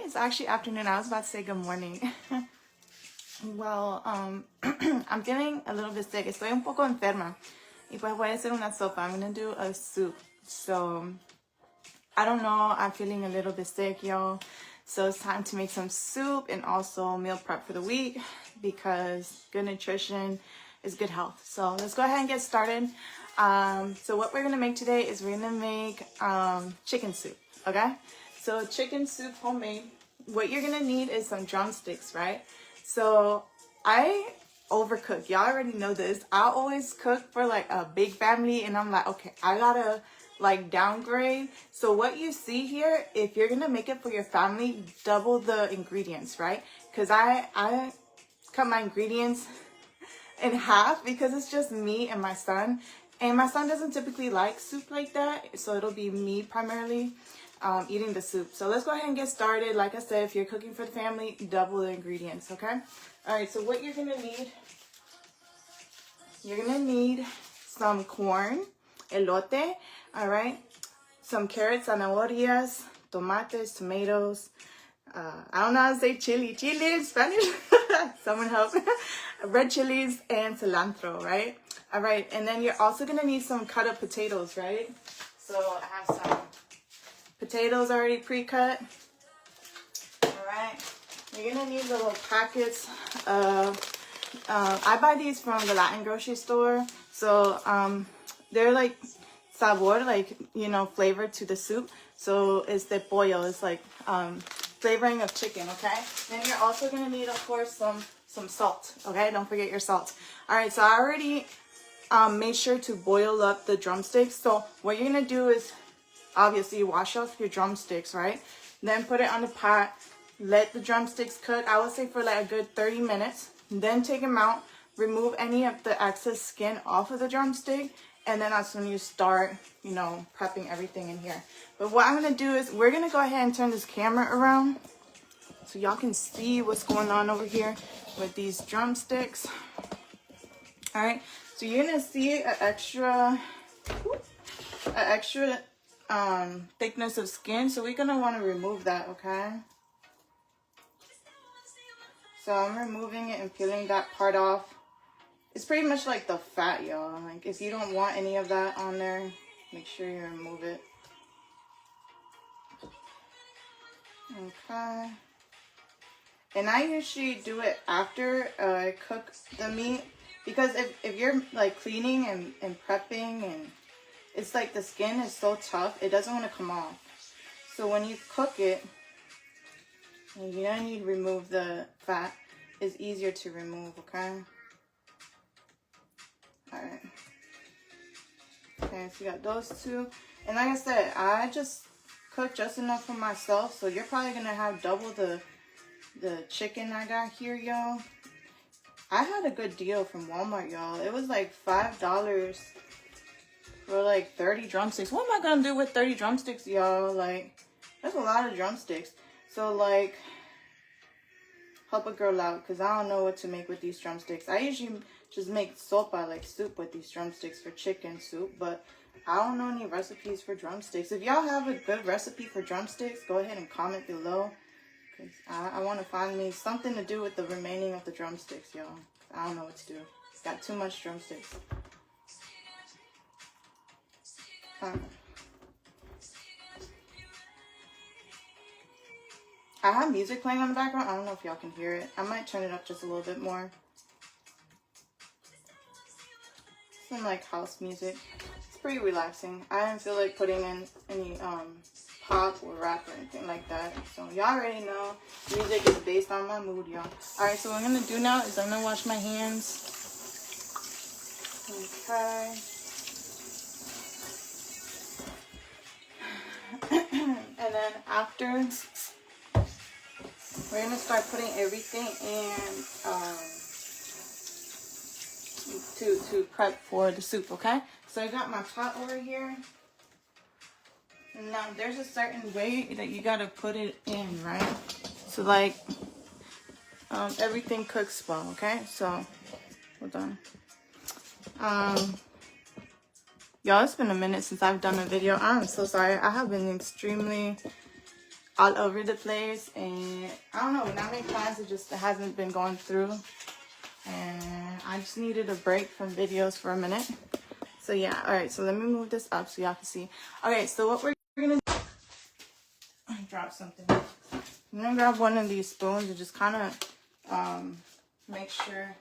It's actually afternoon. I was about to say good morning. Well, I'm feeling a little bit sick. Estoy un poco enferma. Y pues voy a hacer una sopa. I'm going to do a soup. So, I don't know. I'm feeling a little bit sick, y'all. So it's time to make some soup and also meal prep for the week because good nutrition is good health. So let's go ahead and get started. So what we're going to make today is we're going to make chicken soup, okay? So chicken soup homemade. What you're going to need is some drumsticks, right? So I overcook. Y'all already know this. I always cook for like a big family and I'm like, okay, I gotta like downgrade. So what you see here, if you're gonna make it for your family, double the ingredients, right? Because I cut my ingredients in half because it's just me and my son. And my son doesn't typically like soup like that, so it'll be me primarily eating the soup. So let's go ahead and get started. Like I said, if you're cooking for the family, double the ingredients, okay? All right, so what you're gonna need some corn, elote, all right? Some carrots, zanahorias, tomates, tomatoes. I don't know how to say chili in Spanish. Someone help. Red chilies and cilantro, right? All right, and then you're also gonna need some cut up potatoes, right? So I have some potatoes already pre-cut. All right, you're gonna need little packets of, I buy these from the Latin grocery store. So they're like sabor, like, you know, flavor to the soup. So it's the pollo, it's like flavoring of chicken, okay? Then you're also gonna need, of course, some salt, okay? Don't forget your salt. All right, so I already made sure to boil up the drumsticks. So what you're gonna do is obviously wash off your drumsticks, right? Then put it on the pot, let the drumsticks cook, I would say for like a good 30 minutes. Then take them out, remove any of the excess skin off of the drumstick, and then that's when you start, you know, prepping everything in here. But what I'm gonna do is we're gonna go ahead and turn this camera around so y'all can see what's going on over here with these drumsticks. All right, so you're gonna see an extra thickness of skin, so we're gonna want to remove that, okay? So I'm removing it and peeling that part off. It's pretty much like the fat, y'all. Like, if you don't want any of that on there, make sure you remove it. Okay. And I usually do it after I cook the meat, because if you're like cleaning and prepping, and it's like the skin is so tough, it doesn't want to come off. So when you cook it, and you don't need to remove the fat, it's easier to remove, okay? Alright. Okay, so you got those two. And like I said, I just cook just enough for myself, so you're probably gonna have double the chicken I got here, y'all. I had a good deal from Walmart, y'all. It was like $5 for like 30 drumsticks. What am I gonna do with 30 drumsticks, y'all? Like, that's a lot of drumsticks. So like, help a girl out, because I don't know what to make with these drumsticks. I usually just make sopa, like soup, with these drumsticks for chicken soup, but I don't know any recipes for drumsticks. If y'all have a good recipe for drumsticks, go ahead and comment below, because I want to find me something to do with the remaining of the drumsticks, y'all. I don't know what to do. Got too much drumsticks. I have music playing on the background. I don't know if y'all can hear it. I might turn it up just a little bit more. Some like house music. It's pretty relaxing. I didn't feel like putting in any pop or rap or anything like that. So y'all already know music is based on my mood, y'all. Alright, so what I'm gonna do now is I'm gonna wash my hands. Okay. And then after, we're gonna start putting everything in to prep for the soup, okay? So I got my pot over here. And now there's a certain way that you gotta put it in, right? So like everything cooks well, okay? So hold on. Y'all, it's been a minute since I've done a video. I'm so sorry. I have been extremely all over the place, and I don't know, when I make plans, it hasn't been going through, and I just needed a break from videos for a minute. So yeah, all right, so let me move this up so y'all can see. Okay, so what we're gonna do, I dropped something. I'm gonna grab one of these spoons and just kind of make sure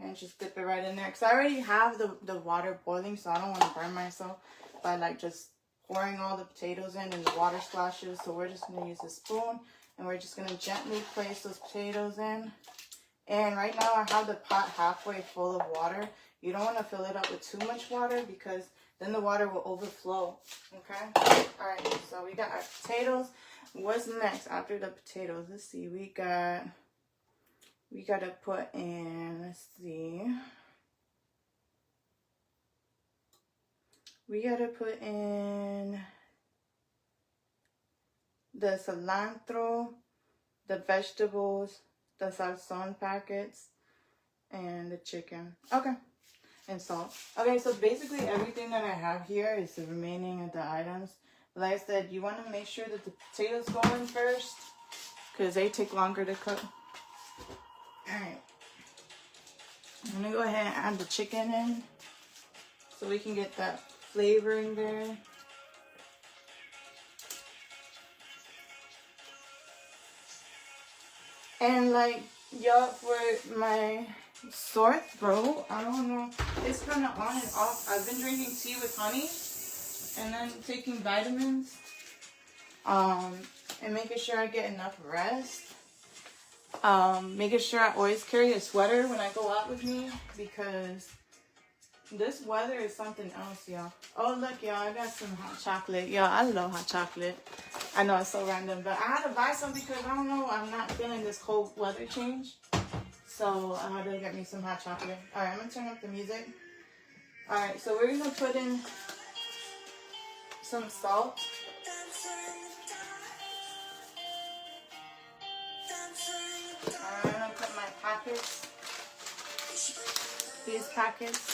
and just dip it right in there, because I already have the water boiling, so I don't want to burn myself by like just pouring all the potatoes in and the water splashes. So we're just gonna use a spoon, and we're just gonna gently place those potatoes in. And right now I have the pot halfway full of water. You don't want to fill it up with too much water, because then the water will overflow. Okay? All right, so we got our potatoes. What's next after the potatoes? Let's see. We got to put in, let's see. We got to put in the cilantro, the vegetables, the salson packets, and the chicken. Okay. And salt. Okay, so basically everything that I have here is the remaining of the items. Like I said, you want to make sure that the potatoes go in first, because they take longer to cook. Alright. I'm going to go ahead and add the chicken in, so we can get that flavor in there. And like, y'all, for my sore throat, I don't know, it's kind of on and off. I've been drinking tea with honey, and then taking vitamins, and making sure I get enough rest. Making sure I always carry a sweater when I go out with me, because this weather is something else, y'all. Oh, look, y'all, I got some hot chocolate. Y'all, I love hot chocolate. I know it's so random, but I had to buy some because I don't know, I'm not feeling this cold weather change. So I had to get me some hot chocolate. All right, I'm going to turn up the music. All right, so we're going to put in some salt. I'm going to put my packets, these packets.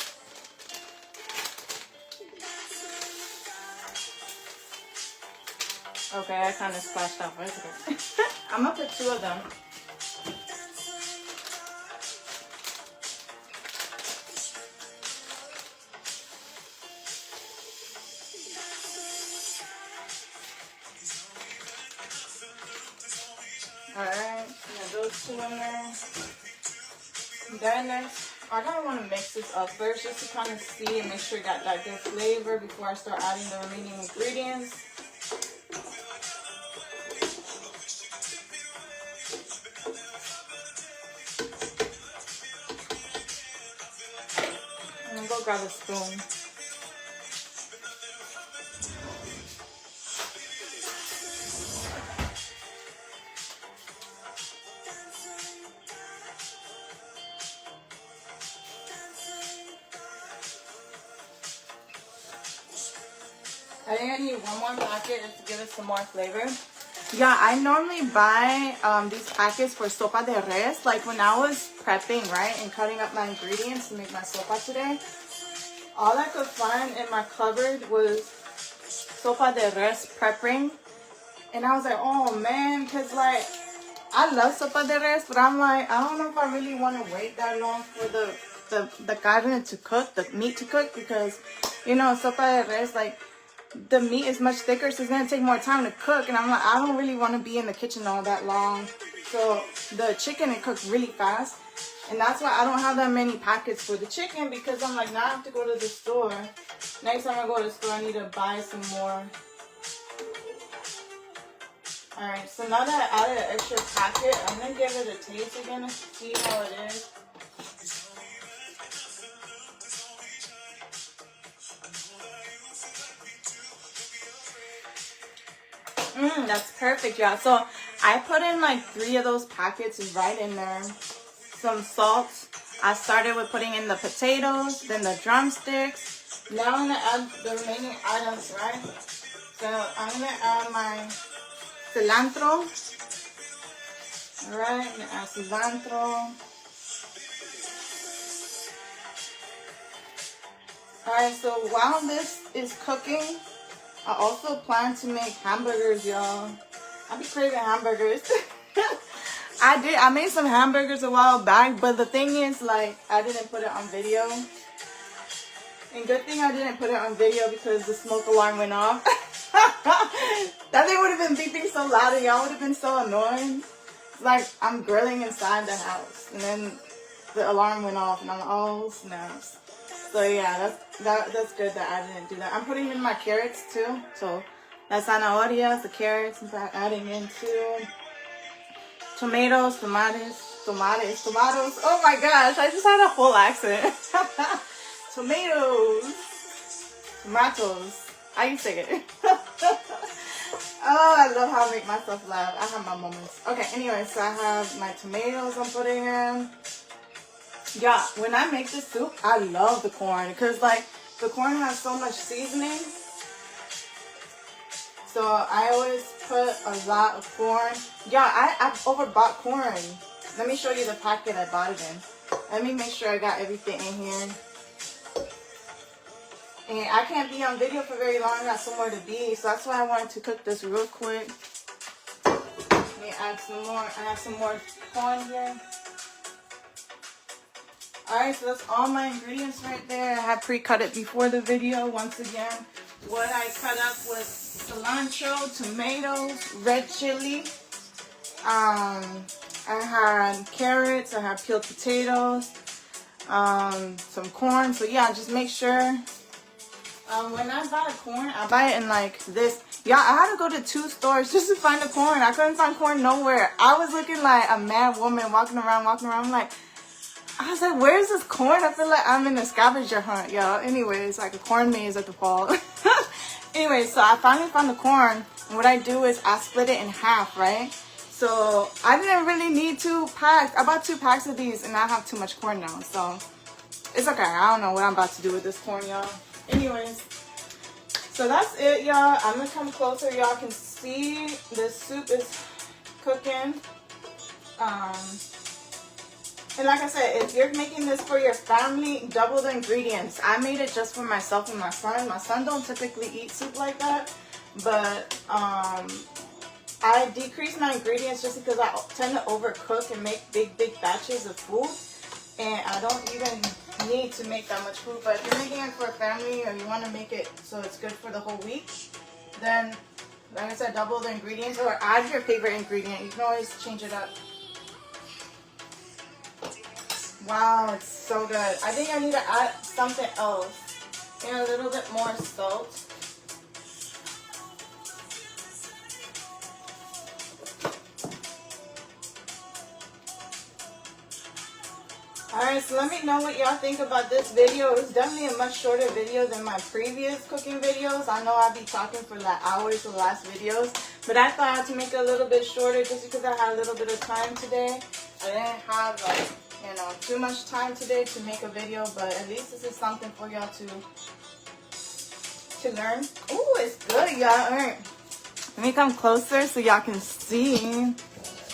Okay, I kind of splashed off. Okay. I'm going to put 2 of them. Alright, those 2 in there. Then I kind of want to mix this up first, just to kind of see and make sure I got that good flavor before I start adding the remaining ingredients. I'm going to go grab a spoon. I think I need 1 more packet just to give it some more flavor. Yeah, I normally buy these packets for sopa de res. Like when I was prepping, right, and cutting up my ingredients to make my sopa today, all I could find in my cupboard was sopa de res prepping. And I was like, oh man, because like, I love sopa de res, but I'm like, I don't know if I really want to wait that long for the carne to cook, the meat to cook, because, you know, sopa de res, like, the meat is much thicker, so it's going to take more time to cook. And I'm like, I don't really want to be in the kitchen all that long. So the chicken, it cooks really fast. And that's why I don't have that many packets for the chicken, because I'm like, now I have to go to the store. Next time I go to the store, I need to buy some more. Alright, so now that I added an extra packet, I'm going to give it a taste again to see how it is. That's perfect, y'all. So I put in like 3 of those packets right in there. Some salt. I started with putting in the potatoes, then the drumsticks. Now I'm going to add the remaining items, right? So I'm going to add my cilantro. Alright, I'm going to add cilantro. Alright, so while this is cooking, I also plan to make hamburgers, y'all. I be craving hamburgers. I made some hamburgers a while back, but the thing is, like, I didn't put it on video. And good thing I didn't put it on video because the smoke alarm went off. That thing would have been beeping so loud and y'all would have been so annoying. It's like I'm grilling inside the house and then the alarm went off and I'm like, oh snaps. So yeah, that's good that I didn't do that. I'm putting in my carrots too. So that's zanahorias, the carrots, I'm adding into tomatoes. Oh my gosh, I just had a whole accent. Tomatoes. How you say it? Oh, I love how I make myself laugh. I have my moments. Okay, anyway, so I have my tomatoes I'm putting in. Yeah, when I make this soup, I love the corn because, like, the corn has so much seasoning. So I always put a lot of corn. Yeah, I've overbought corn. Let me show you the packet I bought it in. Let me make sure I got everything in here. And I can't be on video for very long. I got somewhere to be. So that's why I wanted to cook this real quick. Let me add some more. I have some more corn here. Alright, so that's all my ingredients right there. I had pre-cut it before the video. Once again, what I cut up was cilantro, tomatoes, red chili. I had carrots. I had peeled potatoes. Some corn. So yeah, just make sure. When I buy corn, I buy it in like this. Yeah, I had to go to 2 stores just to find the corn. I couldn't find corn nowhere. I was looking like a mad woman walking around. I'm like, I was like, where's this corn? I feel like I'm in a scavenger hunt, y'all. Anyways, like a corn maze at the fall. Anyway, so I finally found the corn. And what I do is I split it in half, right? So I didn't really need 2 packs. I bought 2 packs of these and I have too much corn now. So it's okay. I don't know what I'm about to do with this corn, y'all. Anyways, so that's it, y'all. I'm gonna come closer. Y'all can see the soup is cooking. And like I said, if you're making this for your family, double the ingredients. I made it just for myself and my son. My son don't typically eat soup like that, but I decrease my ingredients just because I tend to overcook and make big batches of food. And I don't even need to make that much food. But if you're making it for a family or you want to make it so it's good for the whole week, then, like I said, double the ingredients or add your favorite ingredient. You can always change it up. Wow, it's so good. I think I need to add something else. And a little bit more salt. Alright, so let me know what y'all think about this video. It's definitely a much shorter video than my previous cooking videos. I know I'll be talking for like hours the last videos, but I thought I had to make it a little bit shorter just because I had a little bit of time today. I didn't have like, you know, too much time today to make a video, but at least this is something for y'all to learn. Ooh, it's good, y'all. Alright, let me come closer so y'all can see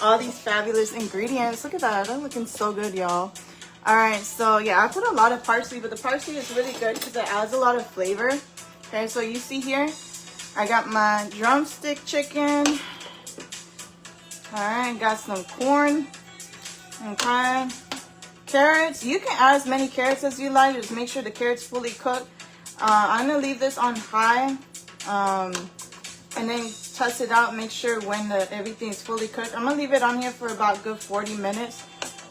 all these fabulous ingredients. Look at that. They're looking so good, y'all. Alright, so yeah, I put a lot of parsley, but the parsley is really good because it adds a lot of flavor. Okay, so you see here, I got my drumstick chicken. Alright, got some corn. Okay. Carrots. You can add as many carrots as you like. Just make sure the carrot's fully cooked. I'm going to leave this on high. And then test it out. Make sure when everything is fully cooked. I'm going to leave it on here for about a good 40 minutes.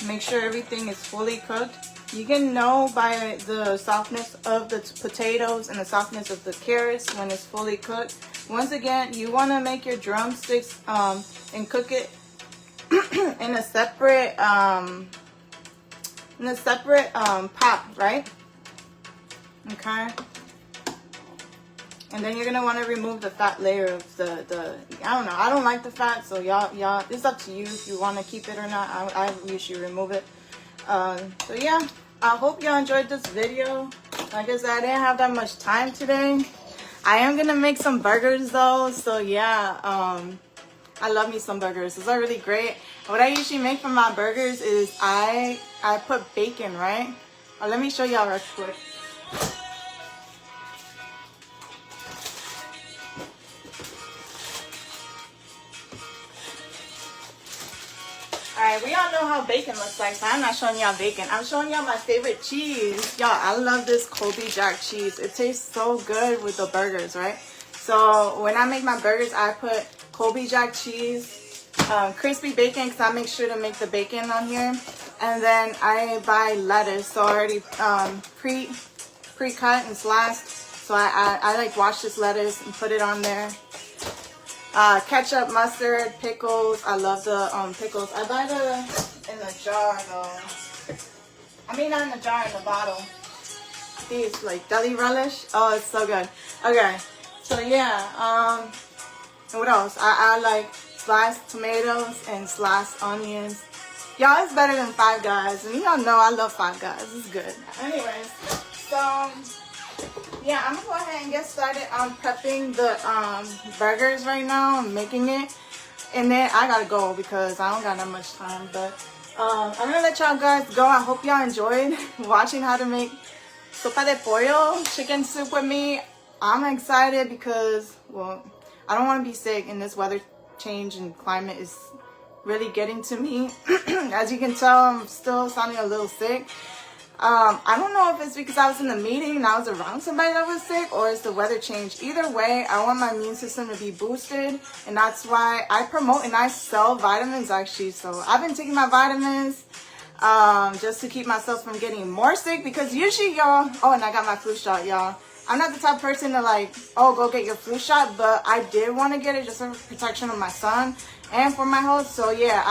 Make sure everything is fully cooked. You can know by the softness of the potatoes and the softness of the carrots when it's fully cooked. Once again, you want to make your drumsticks and cook it in a separate pot, right? Okay. And then you're gonna want to remove the fat layer of the I don't know. I don't like the fat, so y'all, it's up to you if you want to keep it or not. I usually remove it. So yeah, I hope y'all enjoyed this video. Like I said, I didn't have that much time today. I am gonna make some burgers though, so yeah. I love me some burgers. Those are really great. What I usually make for my burgers is I put bacon, right? Let me show y'all real quick. Like, we all know how bacon looks like, so I'm not showing y'all bacon. I'm showing y'all my favorite cheese. Y'all, I love this Colby Jack cheese. It tastes so good with the burgers, right? So when I make my burgers, I put Colby Jack cheese, crispy bacon, because I make sure to make the bacon on here. And then I buy lettuce, so already pre-cut and sliced. So I like wash this lettuce and put it on there. Ketchup, mustard, pickles. I love the pickles. I buy the in the jar though. I mean, not in the jar, in the bottle. These like deli relish. Oh, it's so good. Okay, so yeah. And what else? I like sliced tomatoes and sliced onions. Y'all, it's better than Five Guys, and y'all know I love Five Guys. It's good. Anyways, so. Yeah, I'm gonna go ahead and get started on prepping the burgers right now. I'm making it, and then I gotta go because I don't got that much time. But I'm gonna let y'all guys go. I hope y'all enjoyed watching how to make sopa de pollo, chicken soup with me. I'm excited because, well, I don't want to be sick, and this weather change and climate is really getting to me. As you can tell, I'm still sounding a little sick. I don't know if it's because I was in the meeting and I was around somebody that was sick, or it's the weather change. Either way, I want my immune system to be boosted, and that's why I promote and I sell vitamins actually. So I've been taking my vitamins just to keep myself from getting more sick, because usually y'all, oh, and I got my flu shot, y'all. I'm not the type of person to like, oh, go get your flu shot, but I did want to get it just for protection of my son and for my health. So yeah,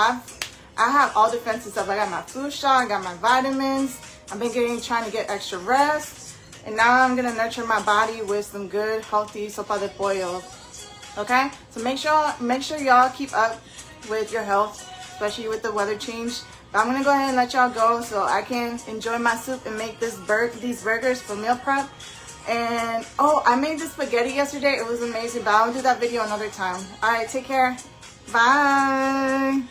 I have all defenses up. I got my flu shot, I got my vitamins. I've been trying to get extra rest, and now I'm gonna nurture my body with some good, healthy sopa de pollo. Okay, so make sure y'all keep up with your health, especially with the weather change. But I'm gonna go ahead and let y'all go so I can enjoy my soup and make these burgers for meal prep. And oh, I made this spaghetti yesterday. It was amazing, but I'll do that video another time. All right, take care. Bye.